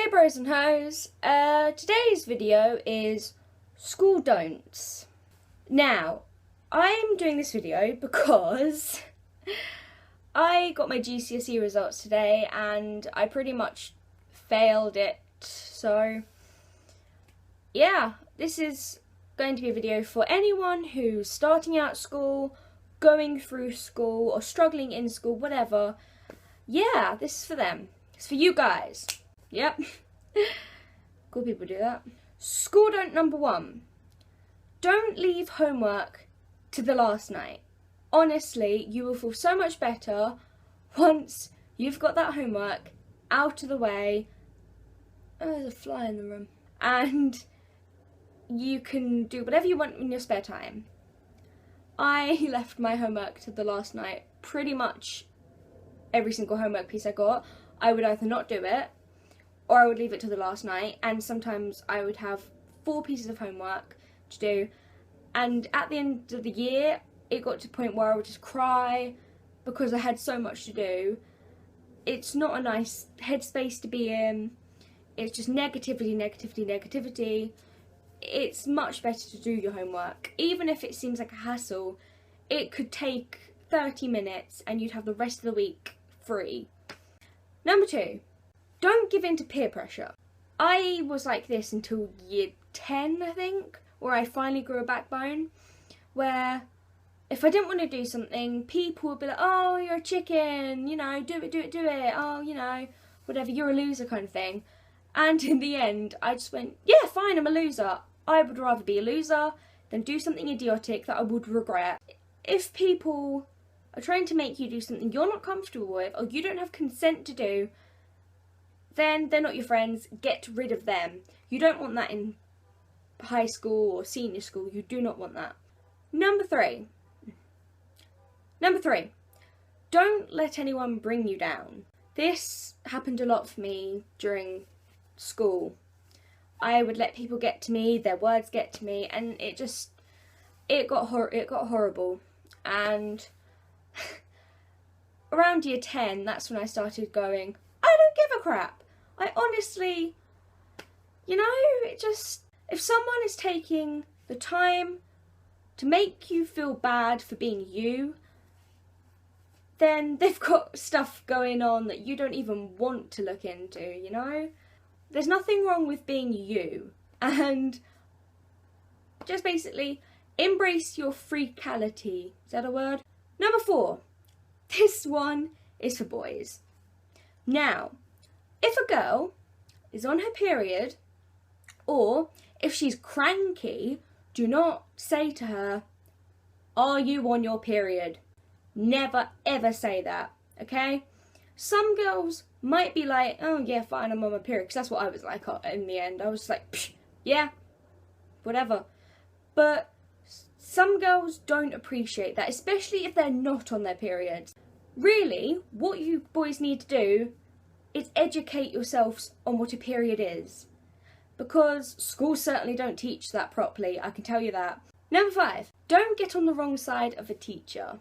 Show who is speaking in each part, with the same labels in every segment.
Speaker 1: Hey bros and hoes, today's video is school don'ts. Now, I'm doing this video because I got my GCSE results today and I pretty much failed it. So yeah, this is going to be a video for anyone who's starting out school, going through school or struggling in school, whatever. Yeah, this is for them. It's for you guys. Yep. Cool people do that. School don't number 1. Don't leave homework to the last night. Honestly, you will feel so much better once you've got that homework out of the way. Oh, there's a fly in the room. And you can do whatever you want in your spare time. I left my homework to the last night. Pretty much every single homework piece I got, I would either not do it or I would leave it to the last night, and sometimes I would have 4 pieces of homework to do, and at the end of the year it got to the point where I would just cry because I had so much to do. It's not a nice headspace to be in. It's just negativity. It's much better to do your homework. Even if it seems like a hassle, it could take 30 minutes and you'd have the rest of the week free. Number 2. Don't give in to peer pressure. I was like this until year 10, I think, where I finally grew a backbone, where if I didn't want to do something, people would be like, oh, you're a chicken, you know, do it, oh, you know, whatever, you're a loser kind of thing. And in the end, I just went, yeah, fine, I'm a loser. I would rather be a loser than do something idiotic that I would regret. If people are trying to make you do something you're not comfortable with, or you don't have consent to do, then they're not your friends. Get rid of them. You don't want that in high school or senior school. You do not want that. Number 3. Don't let anyone bring you down. This happened a lot for me during school. I would let people get to me, their words get to me, and it got horrible. And around year 10, that's when I started going, I don't give a crap. I honestly, you know, if someone is taking the time to make you feel bad for being you, then they've got stuff going on that you don't even want to look into, you know? There's nothing wrong with being you, and just basically embrace your freakality. Is that a word? Number 4. This one is for boys. Now, if a girl is on her period, or if she's cranky, do not say to her, are you on your period? Never ever say that, okay? Some girls might be like, oh yeah, fine, I'm on my period, because that's what I was like in the end. I was like, psh, yeah, whatever. But some girls don't appreciate that, especially if they're not on their periods. Really, what you boys need to do is educate yourselves on what a period is, because schools certainly don't teach that properly, I can tell you that. Number 5, don't get on the wrong side of a teacher.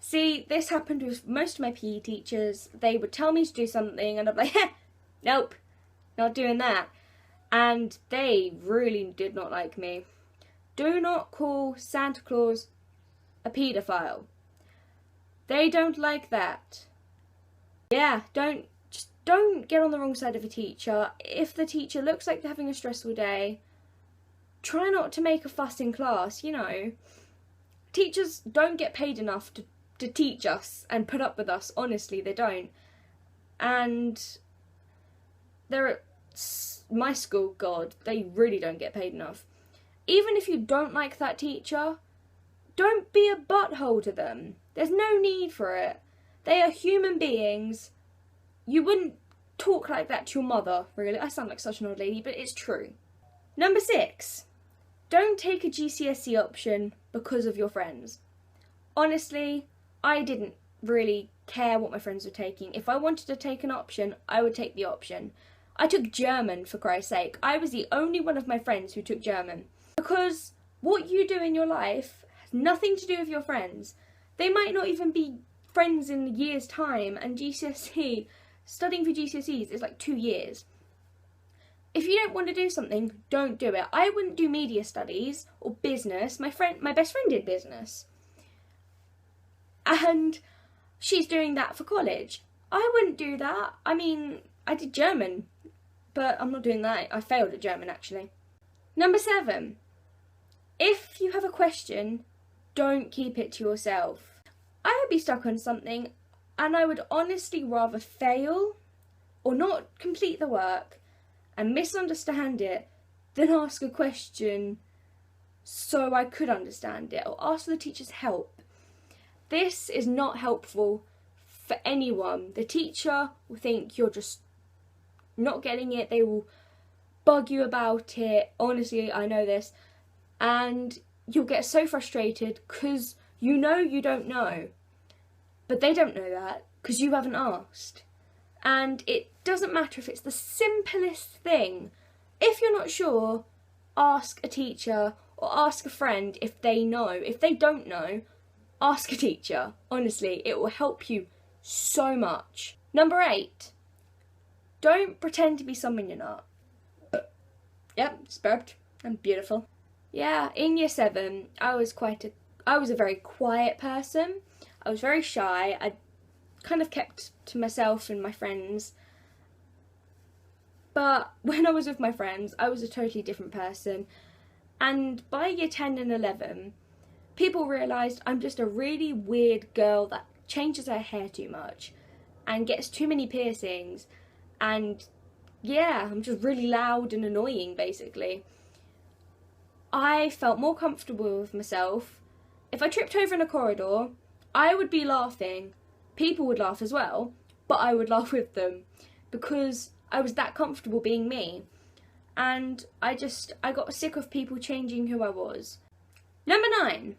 Speaker 1: See, this happened with most of my PE teachers. They would tell me to do something and I'd be like, nope, not doing that. And they really did not like me. Do not call Santa Claus a paedophile. They don't like that. Yeah, don't get on the wrong side of a teacher. If the teacher looks like they're having a stressful day, try not to make a fuss in class, you know. Teachers don't get paid enough to teach us and put up with us. Honestly, they don't. And they're at my school, God, they really don't get paid enough. Even if you don't like that teacher, don't be a butthole to them. There's no need for it. They are human beings. You wouldn't talk like that to your mother, really. I sound like such an old lady, but it's true. Number 6. Don't take a GCSE option because of your friends. Honestly, I didn't really care what my friends were taking. If I wanted to take an option, I would take the option. I took German, for Christ's sake. I was the only one of my friends who took German. Because what you do in your life has nothing to do with your friends. They might not even be friends in a year's time, and studying for GCSEs is like 2 years. If you don't want to do something, don't do it. I wouldn't do media studies or business. My best friend did business. And she's doing that for college. I wouldn't do that. I mean, I did German, but I'm not doing that. I failed at German, actually. Number 7. If you have a question, don't keep it to yourself. I would be stuck on something, and I would honestly rather fail or not complete the work and misunderstand it than ask a question so I could understand it, or ask for the teacher's help. This is not helpful for anyone. The teacher will think you're just not getting it. They will bug you about it. Honestly, I know this. And you'll get so frustrated because you know you don't know. But they don't know that because you haven't asked. And it doesn't matter if it's the simplest thing. If you're not sure, ask a teacher or ask a friend if they know. If they don't know, ask a teacher. Honestly, it will help you so much. Number 8. Don't pretend to be someone you're not. Yep, just burped. I'm beautiful. Yeah, in year 7, I was a very quiet person. I was very shy. I kind of kept to myself and my friends. But when I was with my friends, I was a totally different person. And by year 10 and 11, people realised I'm just a really weird girl that changes her hair too much and gets too many piercings. And yeah, I'm just really loud and annoying, basically. I felt more comfortable with myself. If I tripped over in a corridor, I would be laughing. People would laugh as well, but I would laugh with them because I was that comfortable being me. And I got sick of people changing who I was. Number 9.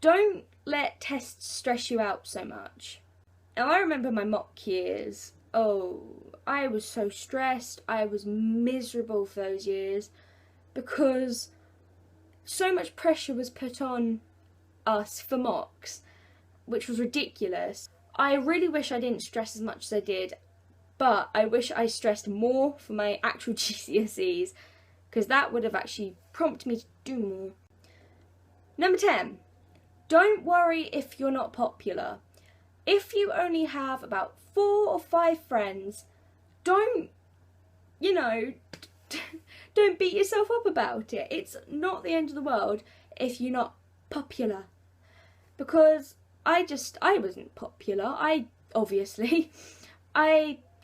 Speaker 1: Don't let tests stress you out so much. Now, I remember my mock years. Oh, I was so stressed. I was miserable for those years because so much pressure was put on us for mocks, which was ridiculous. I really wish I didn't stress as much as I did, but I wish I stressed more for my actual GCSEs because that would have actually prompted me to do more. Number 10. Don't worry if you're not popular. If you only have about 4 or 5 friends, don't beat yourself up about it. It's not the end of the world if you're not popular. Because I wasn't popular. I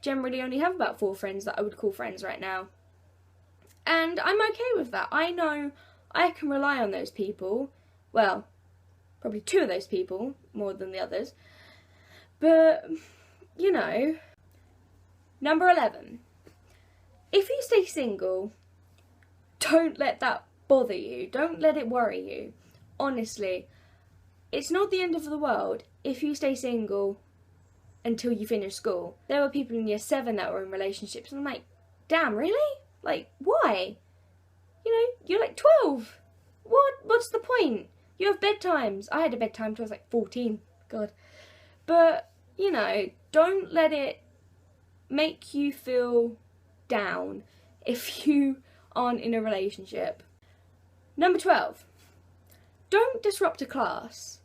Speaker 1: generally only have about 4 friends that I would call friends right now. And I'm okay with that. I know I can rely on those people. Well, probably 2 of those people more than the others. But, Number 11. If you stay single, don't let that bother you. Don't let it worry you. Honestly, it's not the end of the world if you stay single until you finish school. There were people in year 7 that were in relationships, and I'm like, damn, really? Like, why? You're like 12. What's the point? You have bedtimes. I had a bedtime till I was like 14. God. But, don't let it make you feel down if you aren't in a relationship. Number 12. Don't disrupt a class.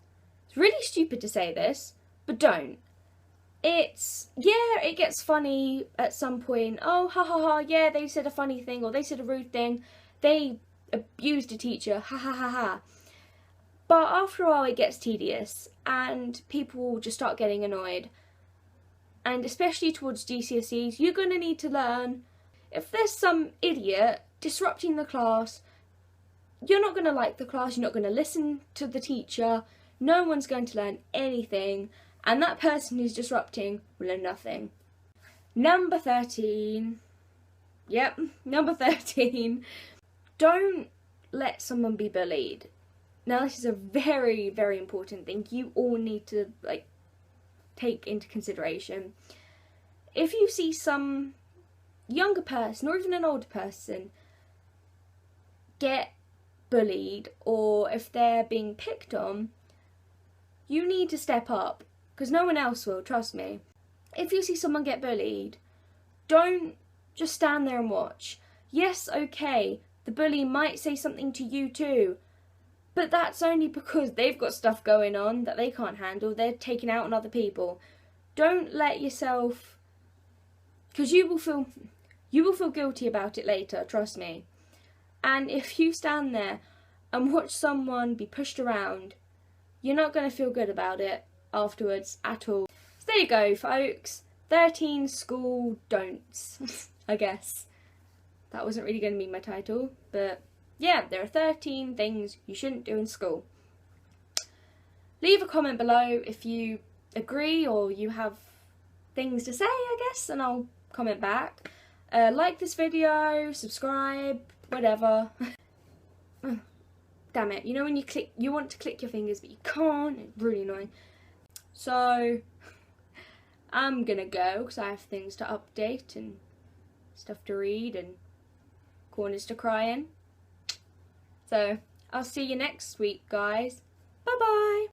Speaker 1: It's really stupid to say this, but don't. It gets funny at some point. Oh, ha ha ha, yeah, they said a funny thing or they said a rude thing. They abused a teacher, ha ha ha ha. But after a while it gets tedious and people will just start getting annoyed. And especially towards GCSEs, you're going to need to learn. If there's some idiot disrupting the class, you're not going to like the class, you're not going to listen to the teacher, no one's going to learn anything, and that person who's disrupting will learn nothing. Number 13. Yep, number 13. Don't let someone be bullied. Now this is a very, very important thing you all need to take into consideration. If you see some younger person or even an older person get bullied, or if they're being picked on, you need to step up because no one else will, trust me. If you see someone get bullied, Don't just stand there and watch. Yes, okay, the bully might say something to you too, but that's only because they've got stuff going on that they can't handle. They're taking out on other people. Don't let yourself, because you will feel guilty about it later, trust me. And if you stand there and watch someone be pushed around, you're not going to feel good about it afterwards at all. So there you go, folks. 13 school don'ts, I guess. That wasn't really going to be my title, but yeah, there are 13 things you shouldn't do in school. Leave a comment below if you agree or you have things to say, I guess, and I'll comment back. Like this video, subscribe, whatever. Damn it, you know when you want to click your fingers but you can't? It's really annoying. So I'm gonna go because I have things to update and stuff to read and corners to cry in. So I'll see you next week, guys. Bye bye.